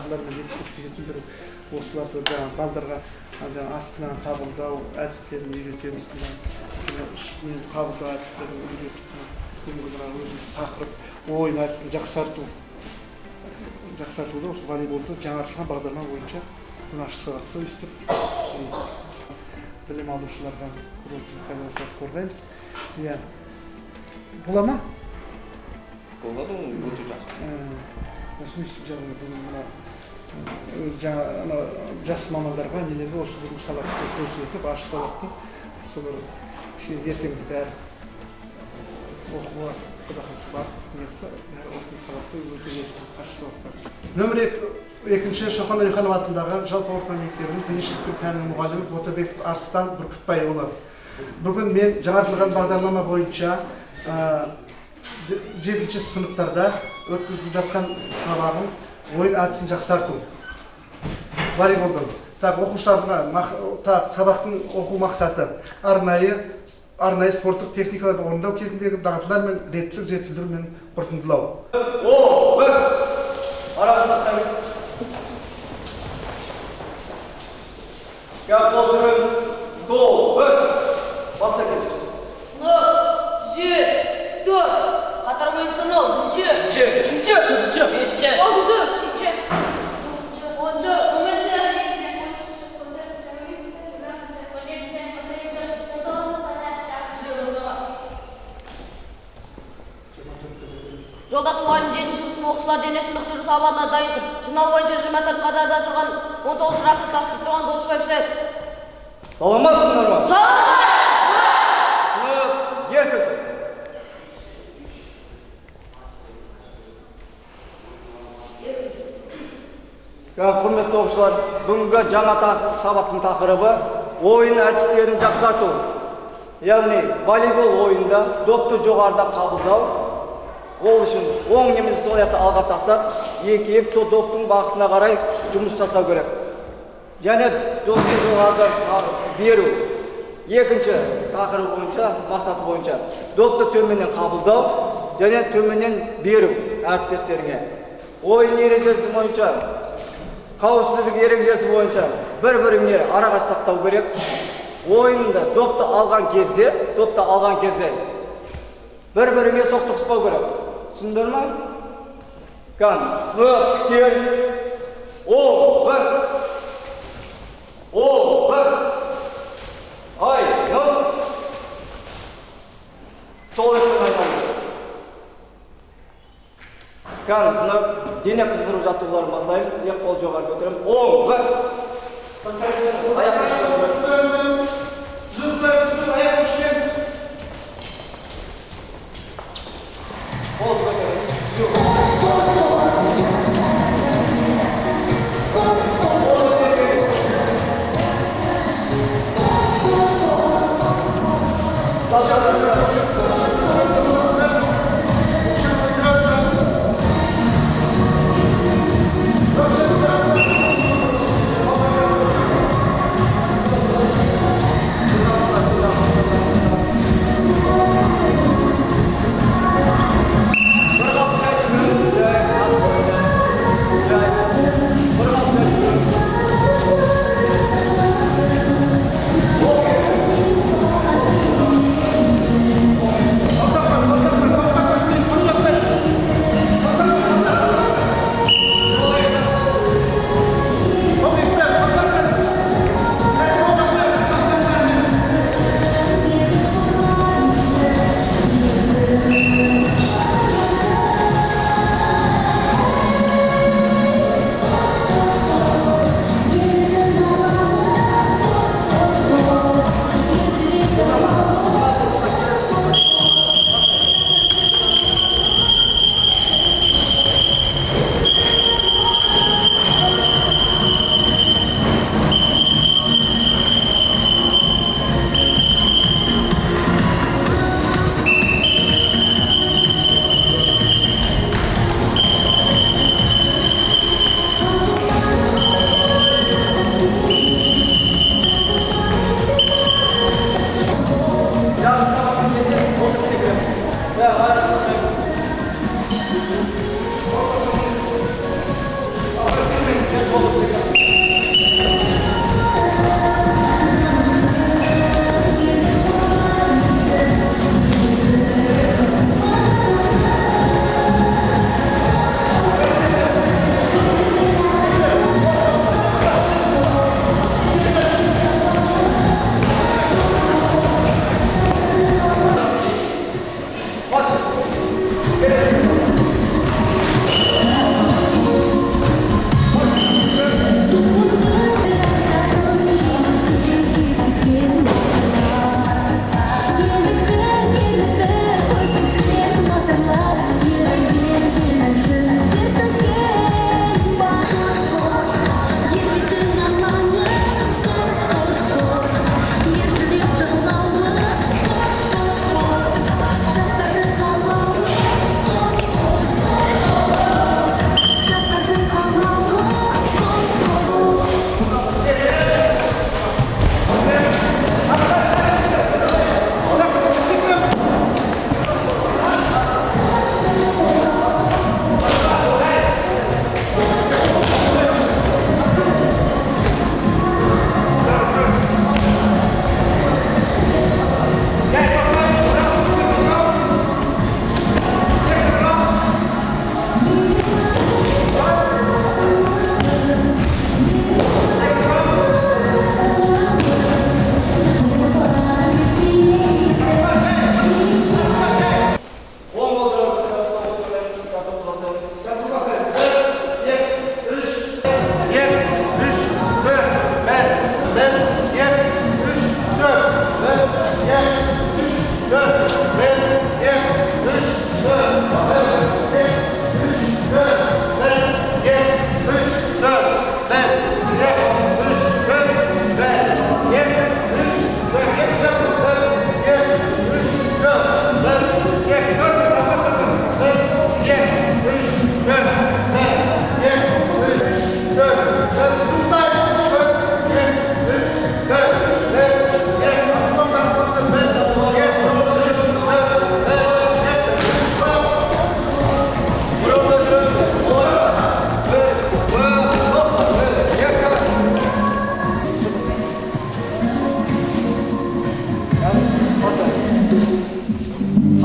шараларына жеткізетіндер осыларды жаңағы балдарға астынан қабылдау әдістерін үйретеміз. Үстінен қабылдау әдістерін үйретіп, өзіміз тақырып ойын әдісін жақсартуда осы волейболды жаңартылған бағдарлама бойынша ашық сабақта өстіп білім алушыларға қорғаймыз. Бола ма? Болады ғой, өте жақсы. Осыны жас мамандарға нелерге осы бүгінгі сабақты көрсетіп, ашық сабақты солар ертең бәрі оқуға құдақасы бар неғысы бәрі оқу сабақты өте ашық сабақтар. Нөмір екінші Шоқан Әлиханов атындағы жалпы орта мектебінің діни шіркеу пәнінің мұғалімі Ботабеков Арыстан Бүркітбайұлы. Бүгін мен жаңартылған бағдарлама бойынша 7-ші сыныптарда өткізіліп жатқан сабағын ойын әдісін жақсарту. Волейболдан. Оқушыларға сабақтың оқу мақсаты арнайы спорттық техникаларды орындау кезіндегі дағдылар мен реттілік жетілдіру мен қорытындылау. Жолдас мұғалім 7-ші сынып оқушылар дене шынықтыру сабағына дайындық. Жинау бойынша 24 қатарда тұрған 19 рақып тасып тұрған Досбаев Сәйіп. Саламатсыңдар ма? Сынып еркін. Құрметті оқушылар, бүгінгі жаңа сабақтың тақырыбы ойын әдістерін жақсарту. Яғни волейбол ойында допты жоғарыда қабылдау. Ол үшін оң немесе сол аяқты алға тастап, екеуіп сол доптың бағытына қарай жұмыс жасау керек. Және допты жоғарыда беру. Екінші тақырып бойынша, мақсаты бойынша допты төменнен қабылдау және төменнен беру әріптестеріңе. Ойын ережесі бойынша, қауіпсіздік ережесі бойынша бір-біріне арағаш сақтау керек. Ойында допты алған кезде бір-біріне соқтықпау керек. Түсіндіңдер ме? Сынып тікен. О1. Айнұр. Сол еттен айналды. Сынып дене қыздыру жаттығуларын бастаймыз. Ең қол жоғары көтеремін. 10-1. Аяқ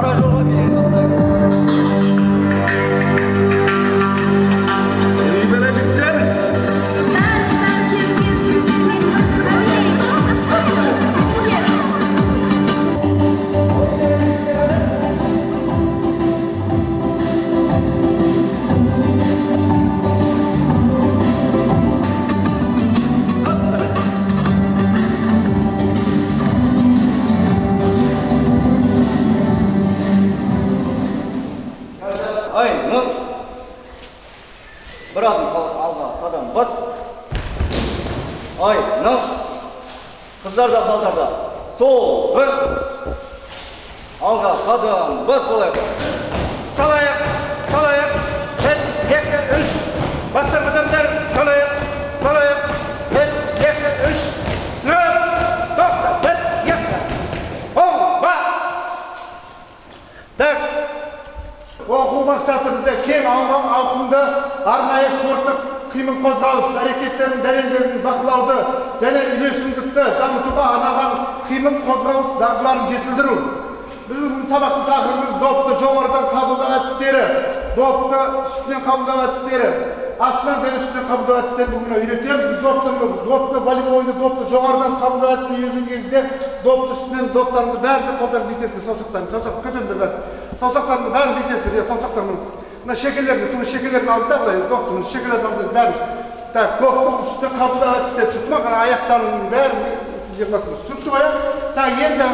Kara jolga beresiz. Aynen. Bir adım alga qadam bas. Aynen. Kızlar da balдар da. Sol, bir. Alga qadam bas solaya. Sol ayak, sol ayak. Tel, yekle, üç. Bastır adamlar. Sol ayak, sol ayak. Tel, yekle, üç. Sıra, doksan, tel, yekle. Bomba. Tak. Оқу мақсатымызда кең ауқымда арнайы спорттық қимыл қозғалыс әрекеттерін дәлелдеуін бақылауды және үйлесімдікті дамытуға арналған қимыл қозғалыс дағдыларын жетілдіру. Біздің сабақтың тақырыбымыз допты жоғарыдан қабылдау әдістері, допты үстінен қабылдау әдістері, астынан және үстінен қабылдау әдістерін бүгін үйретеміз. Допты волейбол ойында допты жоғарыдан қабылдау әдісін үйренген кезде допты үстінен доптарымды бәрін қолдан бүйтесіздер, саусақтарын көтеріңдер бәрін. Саусақтарымды бәрін бүйтесіздер, саусақтарымды. Мына шекелерін алды да, былай доптың шекелерін алды бәрін. Так, доптың үстінен қабылдау әдістері шықты ма, аяқтарының бәрін жиырмасында шықты ғой. Так, енді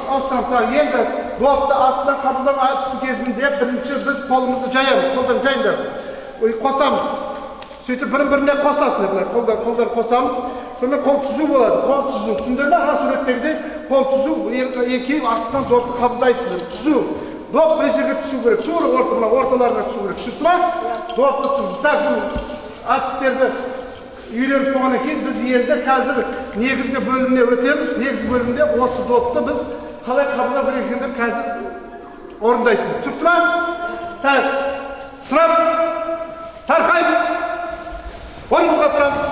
ауыстырамыз. Так, енді допты астынан қабылдау әдісі кезінде бірінші біз қолымызды жаямыз, қолдан жайындар. Қосамыз. Сөйтіп бірін-біріне қосасың, қолдар қосамыз. Сонымен қол түзу болады. Қол түзу. Түсіндер ме? Ана суреттегідей қол түзу, екеуі астынан допты қабылдайсыңдар. Түзу. Доп бір жерге түсу керек. Тура орталарына түсу керек. Түсінді ме? Допты түзу. Так, әдістерді үйреніп болғаннан кейін біз енді қазір негізгі бөліміне өтеміз. Негізгі бөлімде осы допты біз қалай қабылдау керек екендігін қазір орындайсыңдар. Түсінді ме? Так, сұрап тарқаймыз. Ойымызға тұрамыз.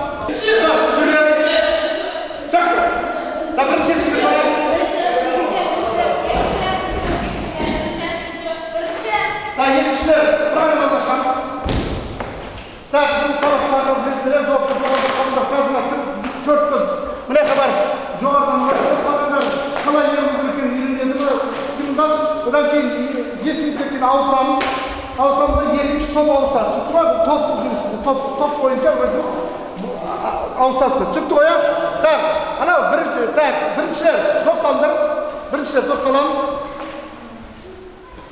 Екіншілер, правильно шығамыз. Так, бұл сабақтағы білесіздер, допты жоғарыдан қабылдап қазынаттың төрт көз. Міне хабар, жоғарыдан қалғандар қалай еру керекенін үйренеді ме? Одан кейін есіміз кеткен ауысамыз. Ауысамызда екінші топ ауысады. Түсінді ме? Топтық жұмысымыз. Топ бойынша өзіміз ауысасыздар. Түсінді ғой, так, анау біріншілер допталыңдар. Біріншілер допталамыз.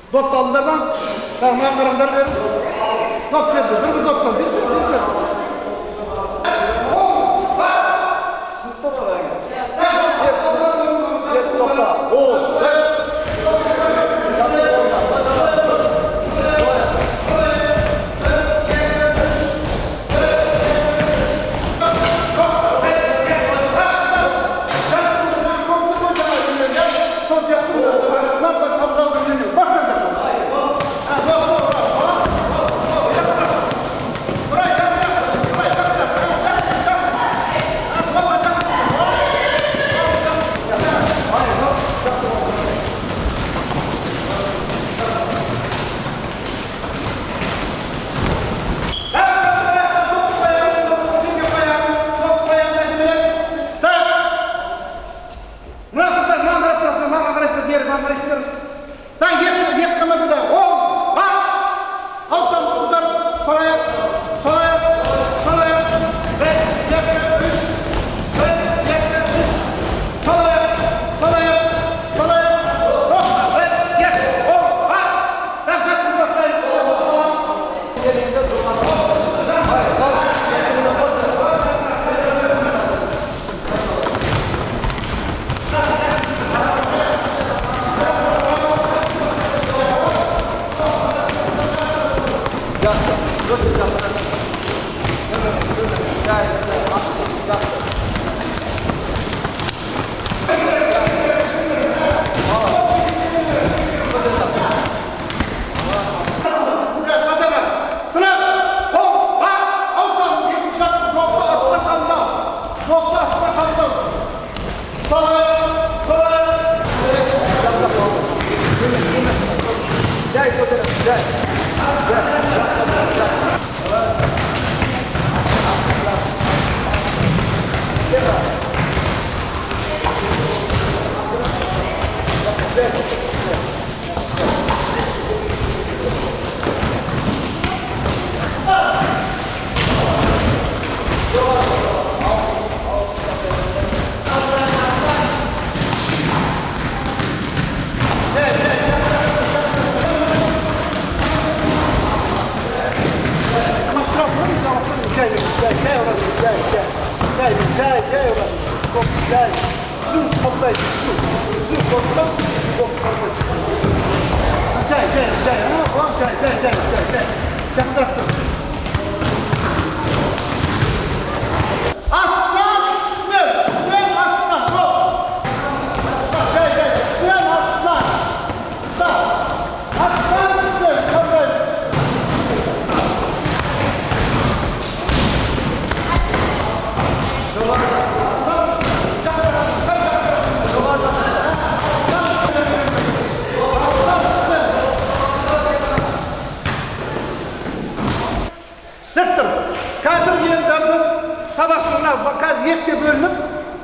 Допты алыңдар ма? Так, мына қараңдар беріп. Доп берді, бір доптал. Бетсен. Right, Жай көтеріп, жай.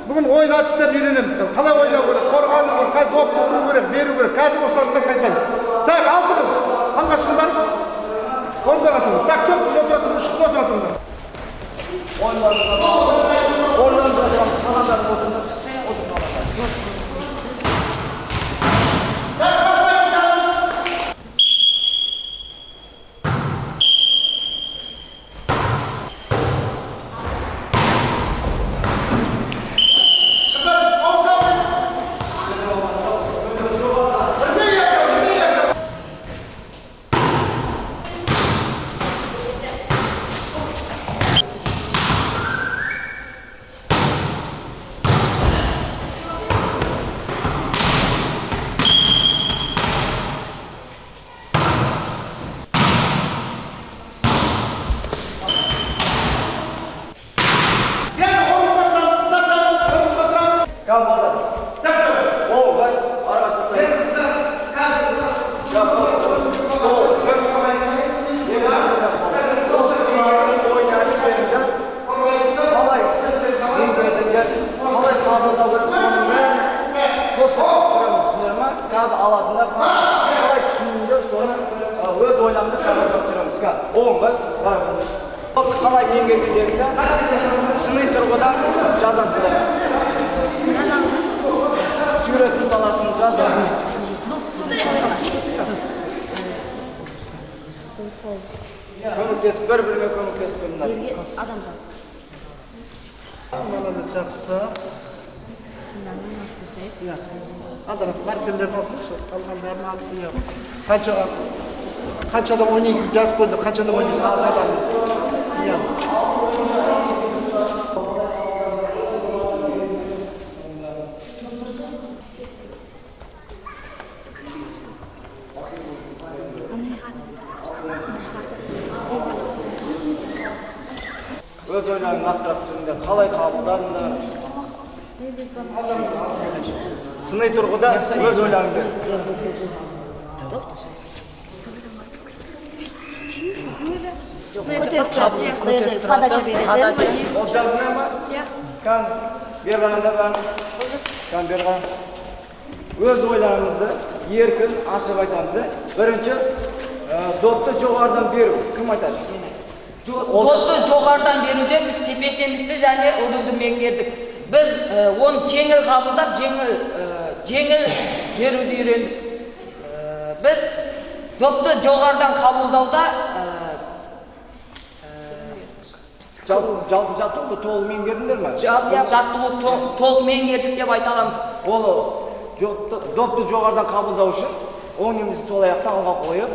Bugün oyun açısından öğrenemiz. Kalay oynağı керек, қорғану керек, қазір допты ұру керек, беру керек. Қазір осыларды қайтайын. Так, алдыңыз. Аңғашыңдар. Орындаға тұрыңыз. Так, төрт кісі отыра тұрыңыз, шықып отыра тұрыңыз. Oyunlarımıza devam. Kalanların oturduğunda çıksın, oturmalarlar. Қалай еңбектерінде сыни тұрғыдан жазасыздар. Сүйретін саласын жазасыз. Көмектесіп, бір-біріме көмектесіп тұрыңдар. Малады жақсы. Адырап, маркерлер басыңызшы. Қалған бәрін алып. Қаншада ойнайды жазып қойды, қаншада ойнайды алып. Өз ойларын нақтырақ түсіріңдер, қалай қабылдадыңдар? Сыни тұрғыда өз ойларыңды. Ол жазына ма? Қан берғанында бәрін. Қан берған. Өз ойларыңызды еркін ашып айтамыз. Бірінші, допты жоғарыдан беру. Кім айтады? Допты жоғарыдан беруде біз тепе-теңдікті және ұруды меңгердік. Біз оны жеңіл қабылдап, жеңіл беруді үйрендік. Біз допты жоғарыдан қабылдауда жалпы жаттығуды толық меңгердіңдер ме? жаттығуды толық меңгердік деп айта аламыз. Ол допты жоғарыдан қабылдау үшін оң немесе сол аяқты алға қойып,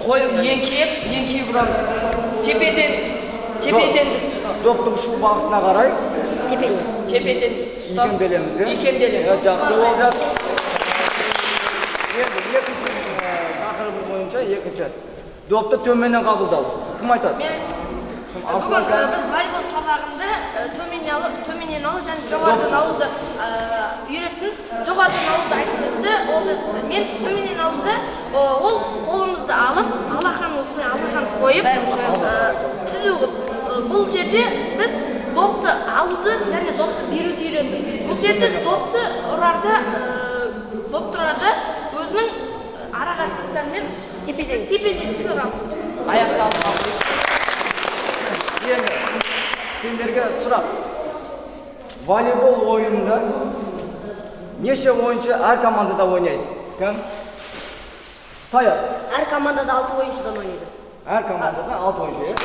қойып еңкейіп ұрамыз. Тепеден доптың ұшу бағытына қарай тепеден икемделеміз. Икемделеміз. Жақсы ол жатыр. Екінші тақырыбы бойынша екінші. Допты төменнен қабылдау. Кім айтады? Бүгін біз волейбол сабағында төменнен алу және жоғарыдан алуды үйреттіңіз. Жоғарыдан алуды айтып өтті. Мен төменнен алуды ол қолымызды алып, алақан осылай алақан қойып, түзу бұл жерде біз допты алуды және допты беруді үйрендік. Бұл жерде допты ұрарда өзінің арақашықтықтарымен тепе-теңдік ұрамыз. Аяқталып қалды. Енді сендерге сұрақ. Волейбол ойынында неше ойыншы әр командада ойнайды? Кім? Саят. Әр командада 6 ойыншыдан ойнайды. Әр командада 6 ойыншы.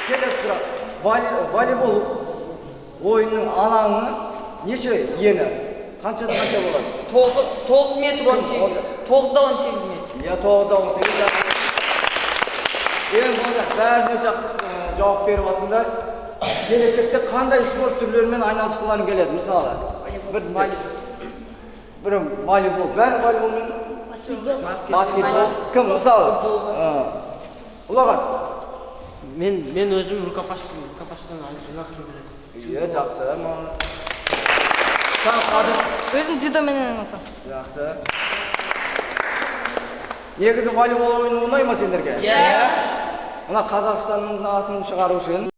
Келесі сұрақ. Волейбол ойынның алаңы неше ені? Қаншадан қанша болады? 9 метр 18. 9'da 18 metr. Ya 9'da 18. Ең болған бәріне жақсы жауап беріп алсыңдар. Келешекте қандай спорт түрлерімен айналысқыларың келеді? Мысалы, бір волейбол, бәрі волейболмен? Баскетбол. Кім? Мысалы, Ұлағат. Мен өзім рукопашдан жақсы білесіз. Иә, жақсы. Саған қадыр. Өзім дзюдомен айналысам. Жақсы. Негізі волейбол ойыны оңай ма сендерге? Иә. Мына Қазақстанның атын шығару үшін